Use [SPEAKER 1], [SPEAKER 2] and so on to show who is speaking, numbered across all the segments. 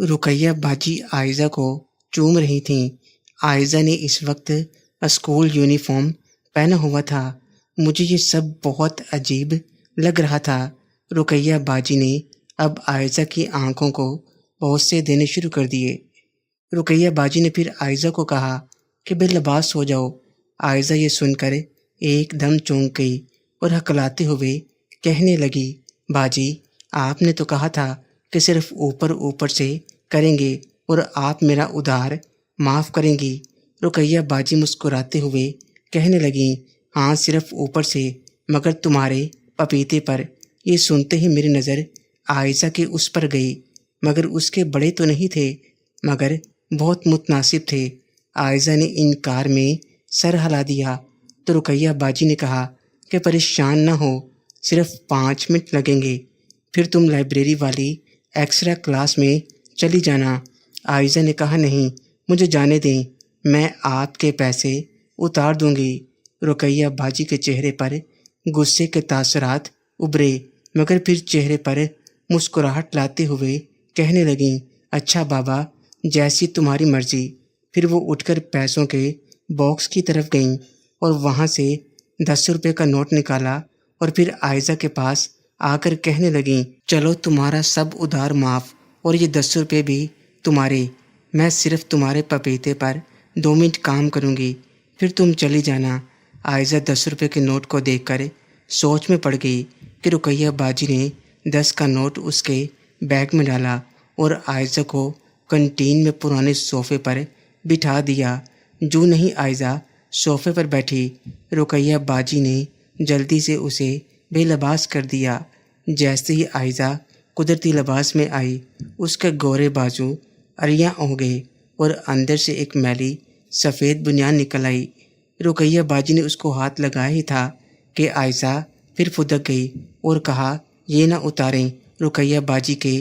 [SPEAKER 1] رقیہ باجی عائزہ کو چوم رہی تھیں۔ عائزہ نے اس وقت اسکول یونیفارم پہنا ہوا تھا۔ مجھے یہ سب بہت عجیب لگ رہا تھا۔ رقیہ باجی نے اب عائزہ کی آنکھوں کو بوسے دینے شروع کر دیے۔ رقیہ باجی نے پھر عائزہ کو کہا کہ بے لباس ہو جاؤ۔ عائزہ یہ سن کر ایک دم چونک گئی اور ہکلاتے ہوئے کہنے لگی، باجی آپ نے تو کہا تھا کہ صرف اوپر اوپر سے کریں گے اور آپ میرا ادھار معاف کریں گی۔ رقیہ باجی مسکراتے ہوئے کہنے لگیں، ہاں صرف اوپر سے، مگر تمہارے پپیتے پر۔ یہ سنتے ہی میری نظر عائزہ کے اس پر گئی، مگر اس کے بڑے تو نہیں تھے، مگر بہت متناسب تھے۔ عائزہ نے انکار میں سر ہلا دیا تو رقیہ باجی نے کہا کہ پریشان نہ ہو، صرف 5 منٹ لگیں گے، پھر تم لائبریری والی ایکسٹرا کلاس میں چلی جانا۔ عائزہ نے کہا، نہیں مجھے جانے دیں، میں آپ کے پیسے اتار دوں گی۔ رقیہ باجی کے چہرے پر غصے کے تاثرات ابھرے، مگر پھر چہرے پر مسکراہٹ لاتے ہوئے کہنے لگیں، اچھا بابا جیسی تمہاری مرضی۔ پھر وہ اٹھ کر پیسوں کے باکس کی طرف گئیں اور وہاں سے 10 روپے کا نوٹ نکالا اور پھر عائزہ کے پاس آ کر کہنے لگیں، چلو تمہارا سب ادھار معاف اور یہ 10 روپے بھی تمہارے۔ میں صرف تمہارے پپیتے پر 2 منٹ کام کروں گی، پھر تم چلی جانا۔ عائزہ 10 روپے کے نوٹ کو دیکھ کر سوچ میں پڑ گئی کہ رقیہ باجی نے 10 کا نوٹ اس کے بیگ میں ڈالا اور عائزہ کو کنٹین میں پرانے صوفے پر بٹھا دیا۔ جو نہیں عائزہ صوفے پر بیٹھی، رقیہ باجی نے جلدی سے اسے بے لباس کر دیا۔ جیسے ہی عائزہ قدرتی لباس میں آئی، اس کے گورے بازو اریاں ہو گئے اور اندر سے ایک میلی سفید بنیان نکل آئی۔ رقیہ باجی نے اس کو ہاتھ لگایا ہی تھا کہ عائزہ پھر پھدک گئی اور کہا، یہ نہ اتاریں۔ رقیہ باجی کے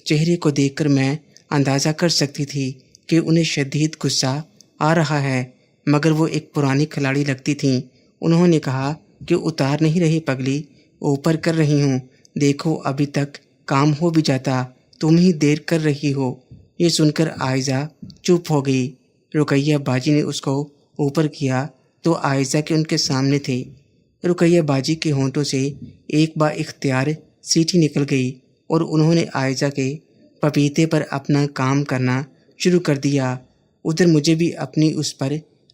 [SPEAKER 1] چہرے کو دیکھ کر میں اندازہ کر سکتی تھی کہ انہیں شدید غصہ آ رہا ہے، مگر وہ ایک پرانی کھلاڑی لگتی تھیں۔ انہوں نے کہا کہ اتار نہیں رہی پگلی، اوپر کر رہی ہوں، دیکھو ابھی تک کام ہو بھی جاتا، تم ہی دیر کر رہی ہو۔ یہ سن کر عائزہ چپ ہو گئی۔ رقیہ باجی نے اس کو اوپر کیا تو عائزہ کے ان کے سامنے تھے۔ رقیہ باجی کے ہونٹوں سے ایک با اختیار سیٹی نکل گئی اور انہوں نے عائزہ کے پپیتے پر اپنا کام کرنا شروع کر دیا۔ ادھر مجھے بھی اپنی اس پر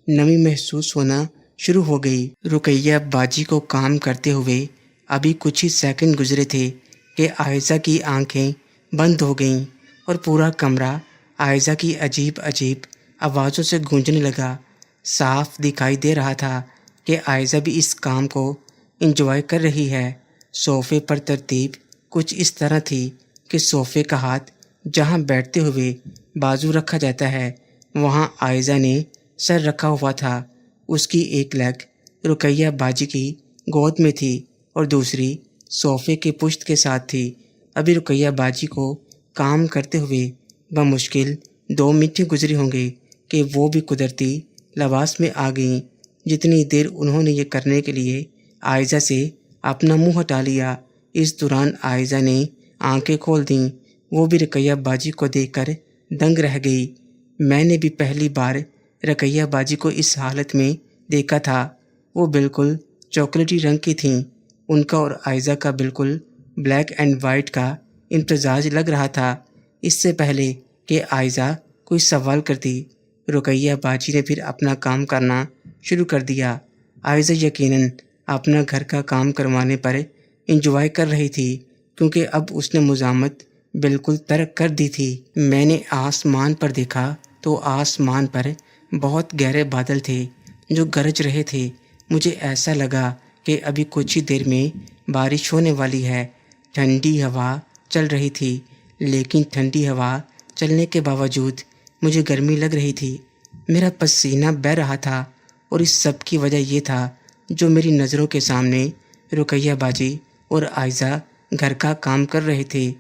[SPEAKER 1] نمی محسوس ہونا شروع ہو گئی۔ رقیہ باجی کو کام کرتے ہوئے ابھی کچھ ہی سیکنڈ گزرے تھے کہ عائزہ کی آنکھیں بند ہو گئیں اور پورا کمرہ عائزہ کی عجیب عجیب آوازوں سے گونجنے لگا۔ صاف دکھائی دے رہا تھا کہ عائزہ بھی اس کام کو انجوائے کر رہی ہے۔ صوفے پر ترتیب کچھ اس طرح تھی کہ صوفے کا ہاتھ جہاں بیٹھتے ہوئے بازو رکھا جاتا ہے، وہاں عائزہ نے سر رکھا ہوا تھا۔ اس کی ایک لیگ رقیہ باجی کی گود میں تھی اور دوسری صوفے کے پشت کے ساتھ تھی۔ ابھی رقیہ باجی کو کام کرتے ہوئے بمشکل 2 منٹ گزری ہوں گے کہ وہ بھی قدرتی لباس میں آ گئیں۔ جتنی دیر انہوں نے یہ کرنے کے لیے عائزہ سے اپنا منہ ہٹا لیا، اس دوران عائزہ نے آنکھیں کھول دیں۔ وہ بھی رقیہ باجی کو دیکھ کر دنگ رہ گئی۔ میں نے بھی پہلی بار رقیہ باجی کو اس حالت میں دیکھا تھا۔ وہ بالکل چاکلیٹی رنگ کی تھیں۔ ان کا اور عائزہ کا بالکل بلیک اینڈ وائٹ کا امتزاج لگ رہا تھا۔ اس سے پہلے کہ عائزہ کوئی سوال کرتی، رقیہ باجی نے پھر اپنا کام کرنا شروع کر دیا۔ عائزہ یقیناً اپنا گھر کا کام کروانے پر انجوائے کر رہی تھی، کیونکہ اب اس نے مزاحمت بالکل ترک کر دی تھی۔ میں نے آسمان پر دیکھا تو آسمان پر بہت گہرے بادل تھے جو گرج رہے تھے۔ مجھے ایسا لگا کہ ابھی کچھ ہی دیر میں بارش ہونے والی ہے۔ ٹھنڈی ہوا چل رہی تھی، لیکن ٹھنڈی ہوا چلنے کے باوجود مجھے گرمی لگ رہی تھی۔ میرا پسینہ بہہ رہا تھا اور اس سب کی وجہ یہ تھا جو میری نظروں کے سامنے رقیہ باجی اور عائزہ گھر کا کام کر رہے تھے۔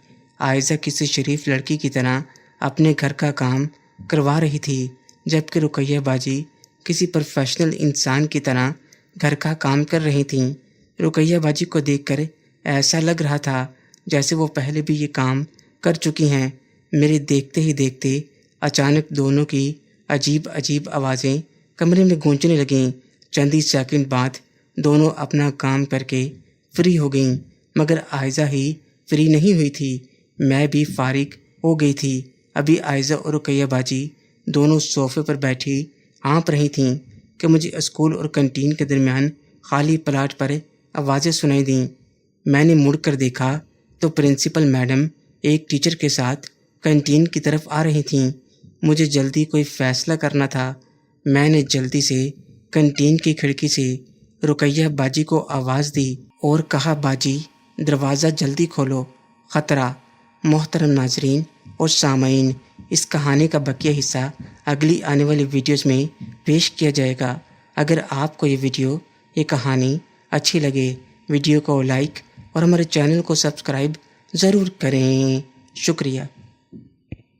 [SPEAKER 1] عائزہ کسی شریف لڑکی کی طرح اپنے گھر کا کام کروا رہی تھی، جبکہ رقیہ باجی کسی پروفیشنل انسان کی طرح گھر کا کام کر رہی تھیں۔ رقیہ باجی کو دیکھ کر ایسا لگ رہا تھا جیسے وہ پہلے بھی یہ کام کر چکی ہیں۔ میرے دیکھتے ہی دیکھتے اچانک دونوں کی عجیب عجیب آوازیں کمرے میں گونجنے لگیں۔ چند ہی سیکنڈ بعد دونوں اپنا کام کر کے فری ہو گئیں، مگر عائزہ ہی فری نہیں ہوئی تھی، میں بھی فارغ ہو گئی تھی۔ ابھی عائزہ اور رقیہ باجی دونوں صوفے پر بیٹھی ہانپ رہی تھیں کہ مجھے اسکول اور کنٹین کے درمیان خالی پلاٹ پر آوازیں سنائی دیں۔ میں نے مڑ کر دیکھا تو پرنسپل میڈم ایک ٹیچر کے ساتھ کنٹین کی طرف آ رہی تھیں۔ مجھے جلدی کوئی فیصلہ کرنا تھا۔ میں نے جلدی سے کنٹین کی کھڑکی سے رقیہ باجی کو آواز دی اور کہا، باجی دروازہ جلدی کھولو، خطرہ۔ محترم ناظرین اور سامعین، اس کہانی کا بقیہ حصہ اگلی آنے والی ویڈیوز میں پیش کیا جائے گا۔ اگر آپ کو یہ کہانی اچھی لگے، ویڈیو کو لائک اور ہمارے چینل کو سبسکرائب ضرور کریں۔ شکریہ۔